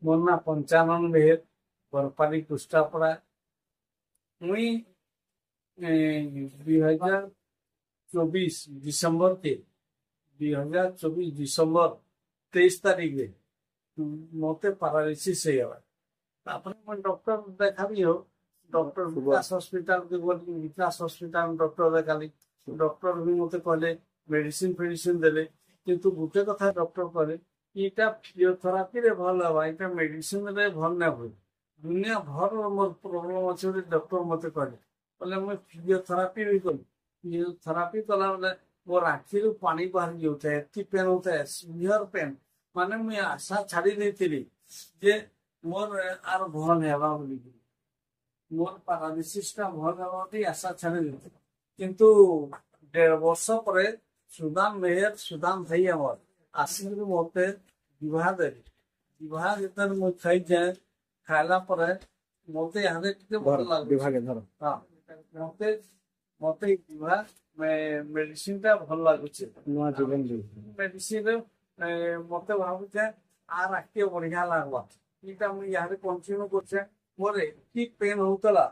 मोर ना पंचानन मेहर बरपाली कुष्टापड़ा मुई 2024 डिसेम्बर के 2024 डिसेम्बर 23 तारीख रे मते पारालिसिस हो गला। तापर मैं डॉक्टर देखा भी हो डॉक्टर विकास हॉस्पिटल के बोली विकास हॉस्पिटल डॉक्टर देखाली डॉक्टर भी मते कहले मेडिसिन फेडिसिन देले किंतु गुटे कथा डॉक्टर कहले इटा फिजियोथेरापी रे भल हवा इटा मेडिसिन रे भल ना हुए दुनिया भर मोर प्रॉब्लम अच्छे बोली डॉक्टर मते कहले बोले मैं फिजियोथेरापी भी करी फिजियोथेरापी कला बोले मोर आखि पानी बाहर जाता है एति पेन होता है सीवियर पेन माने मुझे आशा छाड़ी देती जे मोर आर भल हेबा बोली मोर पारालिसिस टा भल हेबा बोली आशा छाड़ी देती किंतु 1.5 वर्ष पर सुदाम मेहर सुदाम भाई हमर आसिक मते विवाह देली विवाह जेतन मु खाई जाए खाइला पर मते यादे टिके भल लाग विभाग धर हां मते मते विवाह मेडिसिन टा भल लागुचे नुआ जीवन जी मेडिसिन मते भाबु जे आर आके बढ़िया लागबा इटा मु यारे कंटिन्यू करछे मोरे की पेन होतला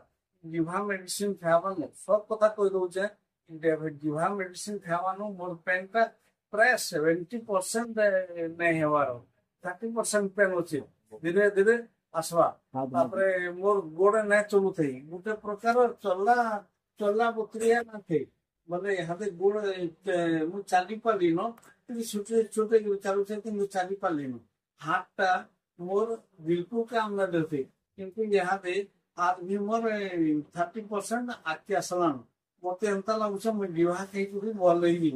विवाह मेडिसिन खावानो सब कथा कहि दउ जे विवाह मेडिसिन खावानो मोर पेन टा प्राय 70% नहीं हेवार 30% पेन होचे धीरे धीरे आसवा तापरे मोर गोड़ नै चलु थई गुटे प्रकार चला चला बुतरिया ना थे बोले हाथे गोड़ मु चाली पाली न छोटे छोटे चालू थे कि चाली पाली न हाथटा मोर बिल्कुल काम न देते किंतु यहाँ पे आज भी मोर 30% आके आसलान मते एंता लागुछ मैं विवाह कई भी भल ही